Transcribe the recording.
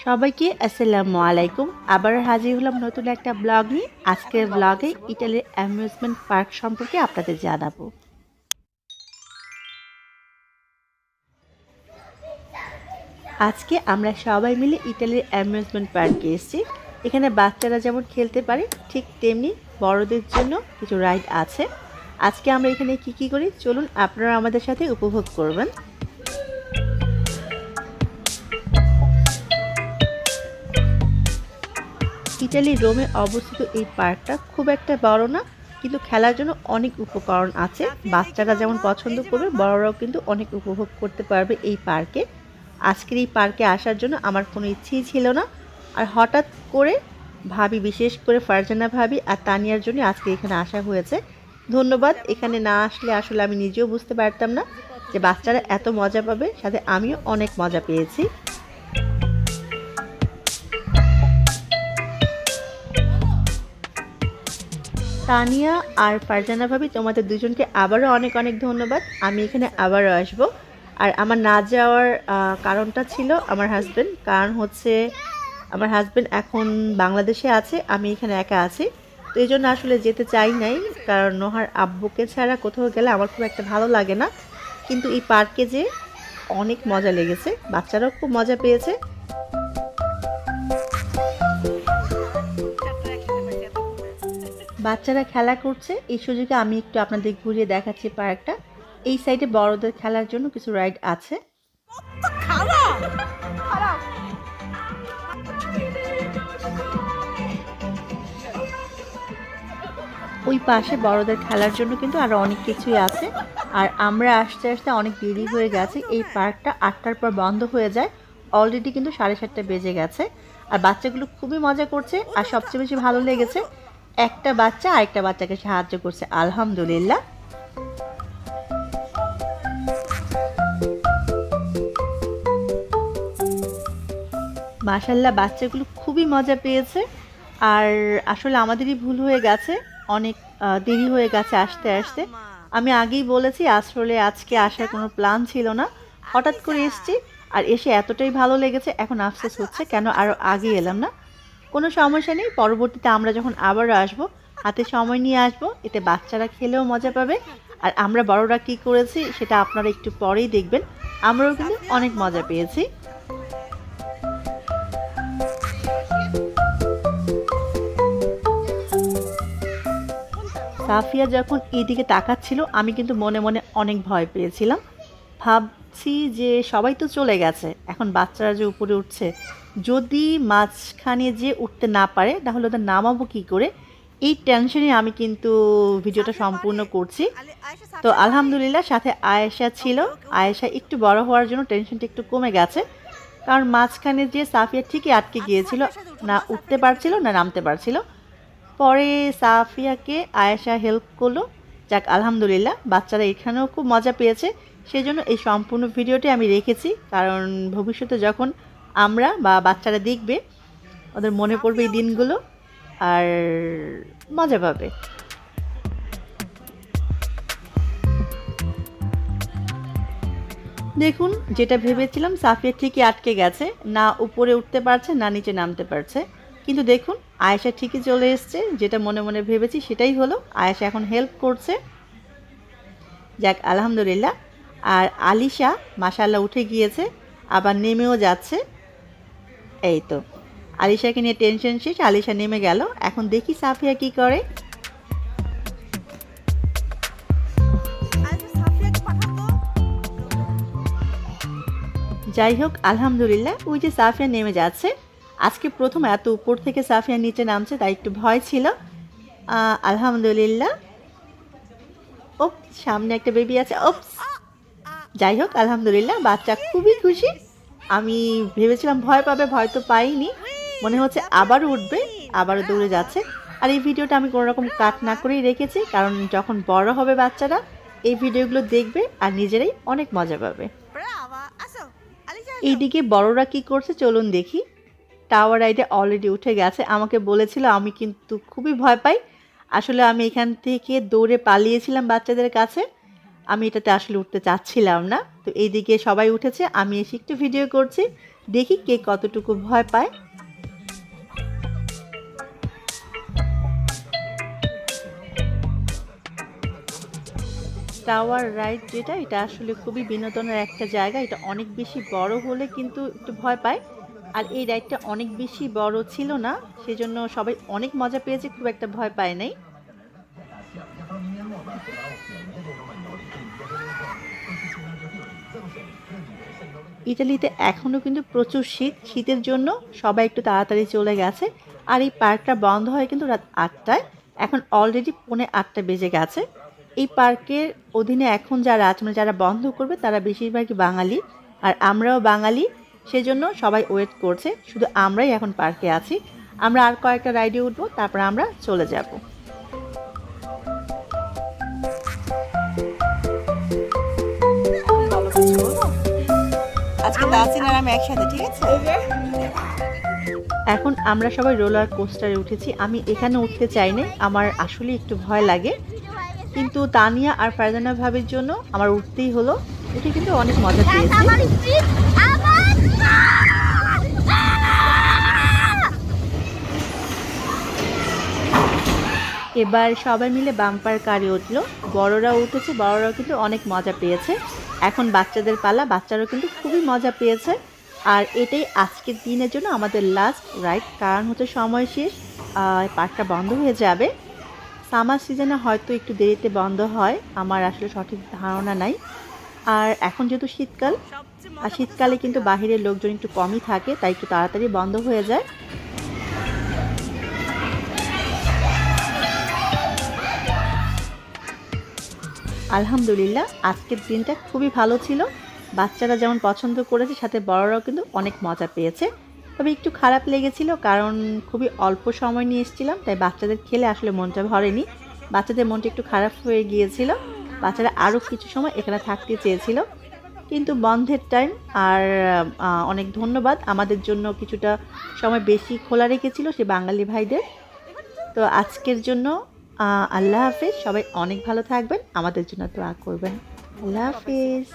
সবাইকে আসসালামু আলাইকুম। আবার হাজির হলাম নতুন একটা ব্লগ নিয়ে। আজকের ব্লগে ইটালির অ্যামিউজমেন্ট পার্ক সম্পর্কে আপনাদের জানাবো। আজকে আমরা সবাই মিলে ইটালির অ্যামিউজমেন্ট পার্কে এসেছি। এখানে বাচ্চারা যেমন খেলতে পারে ঠিক তেমনি বড়দের জন্য কিছু রাইড আছে। আজকে আমরা এখানে কি করি চলুন আপনারা আমাদের সাথে উপভোগ করবেন। ইটালির রোমে অবস্থিত এই পার্কটা খুব একটা বড় না, কিন্তু খেলার জন্য অনেক উপকরণ আছে। বাচ্চারা যেমন পছন্দ করবে বড়রাও কিন্তু অনেক উপভোগ করতে পারবে এই পার্কে। আজকের এই পার্কে আসার জন্য আমার কোনো ইচ্ছেই ছিল না, আর হঠাৎ করে ভাবি, বিশেষ করে ফারজানা ভাবি আর তানিয়ার জন্য আজকে এখানে আসা হয়েছে। ধন্যবাদ। এখানে না আসলে আসলে আমি নিজেও বুঝতে পারতাম না যে বাচ্চারা এত মজা পাবে, সাথে আমিও অনেক মজা পেয়েছি। তানিয়া আর ফারজানা ভাবি, তোমাদের দুজনকে আবারও অনেক অনেক ধন্যবাদ। আমি এখানে আবারও আসবো। আর আমার না যাওয়ার কারণটা ছিল আমার হাজব্যান্ড। কারণ হচ্ছে আমার হাজব্যান্ড এখন বাংলাদেশে আছে, আমি এখানে একা আছি, তো এই জন্য আসলে যেতে চাই নাই। কারণ নোহার আব্বুকে ছাড়া কোথাও গেলে আমার খুব একটা ভালো লাগে না। কিন্তু এই পার্কে যে অনেক মজা লেগেছে, বাচ্চারাও খুব মজা পেয়েছে। বাচ্চারা খেলা করছে, এই সুযোগে আমি একটু আপনাদের ঘুরিয়ে দেখাচ্ছি পার্কটা। এই সাইডে বড়দের খেলার জন্য কিছু রাইড আছে। ওই পাশে বড়দের খেলার জন্য কিন্তু আরো অনেক কিছুই আছে। আর আমরা আসতে আসতে অনেক দেরি হয়ে গেছে। এই পার্কটা 8টার পর বন্ধ হয়ে যায়। অলরেডি কিন্তু 7:30 বেজে গেছে। আর বাচ্চাগুলো খুবই মজা করছে। আর সবচেয়ে বেশি ভালো লেগেছে, একটা বাচ্চা আরেকটা বাচ্চাকে সাহায্য করছে, আলহামদুলিল্লাহ। মাশাআল্লাহ, বাচ্চাগুলো খুবই মজা পেয়েছে। আর আসলে আমাদেরই ভুল হয়ে গেছে, অনেক দেরি হয়ে গেছে আসতে আসতে। আমি আগেই বলেছি আসলে আজকে আসার কোনো প্ল্যান ছিল না, হঠাৎ করে এসেছি। আর এসে এতটাই ভালো লেগেছে, এখন আফসোস হচ্ছে কেন আরও আগে এলাম না। কোনো সমস্যা নেই, পরবর্তীতে আমরা যখন আবারও আসবো হাতে সময় নিয়ে আসবো, এতে বাচ্চারা খেলেও মজা পাবে। আর আমরা বড়রা কি করেছি সেটা আপনারা একটু পরেই দেখবেন। আমরাও কিন্তু অনেক মজা পেয়েছি। সাফিয়া যখন এদিকে তাকাচ্ছিল আমি কিন্তু মনে মনে অনেক ভয় পেয়েছিলাম। ভাবছি যে সবাই তো চলে গেছে, এখন বাচ্চারা যে উপরে উঠছে, যদি মাঝখানে যে উঠতে না পারে তাহলে ওদের নামাবো কী করে, এই টেনশনে আমি কিন্তু ভিডিওটা সম্পূর্ণ করছি। তো আলহামদুলিল্লাহ সাথে আয়েশা ছিল। আয়েশা একটু বড় হওয়ার জন্য টেনশনটা একটু কমে গেছে, কারণ মাঝখানে যে সাফিয়া ঠিকই আটকে গিয়েছিল, না উঠতে পারছিল না নামতে পারছিল। পরে সাফিয়াকে আয়েশা হেল্প করলো। যাক আলহামদুলিল্লাহ, বাচ্চারা এখানেও খুব মজা পেয়েছে। সেই জন্য এই সম্পূর্ণ ভিডিওটি আমি রেখেছি, কারণ ভবিষ্যতে যখন আমরা বা বাচ্চারা দেখবে ওদের মনে পড়বে এই দিনগুলো আর মজা পাবে। দেখুন, যেটা ভেবেছিলাম সাফিয়া ঠিকই আটকে গেছে, না উপরে উঠতে পারছে না নিচে নামতে পারছে। কিন্তু দেখুন আয়েশা ঠিকই চলে এসছে, যেটা মনে মনে ভেবেছি সেটাই হলো। আয়েশা এখন হেল্প করছে, যাক আলহামদুলিল্লাহ। আর আলিশা মাশাআল্লাহ উঠে গিয়েছে, আবার নেমেও যাচ্ছে। এই তো আলিশাকে নিয়ে টেনশন শেষ, আলিশা নেমে গেল। এখন দেখি সাফিয়া কি করে। যাই হোক আলহামদুলিল্লাহ, ওই যে সাফিয়া নেমে যাচ্ছে। আজকে প্রথম এত উপর থেকে সাফিয়া নিচে নামছে, তাই একটু ভয় ছিল। আলহামদুলিল্লাহ। ওপ, সামনে একটা বেবি আছে। ওপস, যাই হোক আলহামদুলিল্লাহ, বাচ্চা খুবই খুশি। আমি ভেবেছিলাম ভয় পাবে, ভয় তো পাইনি। মনে হচ্ছে আবারও উঠবে, আবারও দৌড়ে যাচ্ছে। আর এই ভিডিওটা আমি কোনো রকম কাট না করেই রেখেছি, কারণ যখন বড় হবে বাচ্চারা এই ভিডিওগুলো দেখবে আর নিজেরাই অনেক মজা পাবে। এইদিকে বড়রা কি করছে চলুন দেখি। টাওয়ার রাইডে অলরেডি উঠে গেছে। আমাকে বলেছিল, আমি কিন্তু খুবই ভয় পাই। আসলে আমি এখান থেকে দৌড়ে পালিয়েছিলাম বাচ্চাদের কাছে। আমি এটাতে আসলে উঠতে চাচ্ছিলাম না। তো এইদিকে সবাই উঠেছে, আমি এসে একটু ভিডিও করছি, দেখি কে কতটুকু ভয় পায়। টাওয়ার রাইড যেটা, এটা আসলে খুবই বিনোদনের একটা জায়গা। এটা অনেক বেশি বড় হলে কিন্তু একটু ভয় পায়, আর এই রাইডটা অনেক বেশি বড় ছিল না, সেজন্য সবাই অনেক মজা পেয়েছে, খুব একটা ভয় পায় নাই। ইটালিতে এখনও কিন্তু প্রচুর শীত, শীতের জন্য সবাই একটু তাড়াতাড়ি চলে গেছে। আর এই পার্কটা বন্ধ হয় কিন্তু রাত 8টায়, এখন অলরেডি 7:45 বেজে গেছে। এই পার্কের অধীনে এখন যারা আছে, মানে যারা বন্ধ করবে, তারা বেশিরভাগই বাঙালি, আর আমরাও বাঙালি, সেজন্য সবাই ওয়েট করছে, শুধু আমরাই এখন পার্কে আছি। আমরা আর কয়েকটা রাইডে উঠবো, তারপর আমরা চলে যাব। আজকে তাসিন আর আমি একসাথে, ঠিক আছে? এখন আমরা সবাই রোলার কোস্টারে উঠেছি। আমি এখানে উঠতে চাইনি, আমার আসলে একটু ভয় লাগে, কিন্তু তানিয়া আর ফারজানা ভাবির জন্য আমার উঠতেই হলো। উঠে কিন্তু অনেক মজা পেয়েছি। এবার সবাই মিলে বাম্পার কারে উঠলো, বড়রাও উঠেছে, বড়রাও কিন্তু অনেক মজা পেয়েছে। এখন বাচ্চাদের পালা, বাচ্চারাও কিন্তু খুবই মজা পেয়েছে। আর এটাই আজকের দিনের জন্য আমাদের লাস্ট রাইড, কারণ হচ্ছে সময় শেষ, পার্কটা বন্ধ হয়ে যাবে। সামার সিজনে হয়তো একটু দেরিতে বন্ধ হয়, আমার আসলে সঠিক ধারণা নাই। আর এখন যেহেতু শীতকাল, আর শীতকালে কিন্তু বাহিরের লোকজন একটু কমই থাকে, তাই একটু তাড়াতাড়ি বন্ধ হয়ে যায়। আলহামদুলিল্লাহ, আজকের দিনটা খুবই ভালো ছিল। বাচ্চারা যেমন পছন্দ করেছে, সাথে বড়রাও কিন্তু অনেক মজা পেয়েছে। তবে একটু খারাপ লেগেছিল, কারণ খুবই অল্প সময় নিয়ে এসেছিলাম, তাই বাচ্চাদের খেলে আসলে মনটা ভরেনি। বাচ্চাদের মনটা একটু খারাপ হয়ে গিয়েছিল, বাচ্চারা আরও কিছু সময় এখানে থাকতে চেয়েছিল। কিন্তু বন্ধের টাইম, আর অনেক ধন্যবাদ, আমাদের জন্য কিছুটা সময় বেশি খোলা রেখেছিল সে বাঙালি ভাইদের। তো আজকের জন্য আল্লাহ হাফেজ, সবাই অনেক ভালো থাকবেন, আমাদের জন্য দোয়া করবেন। আল্লাহ হাফেজ।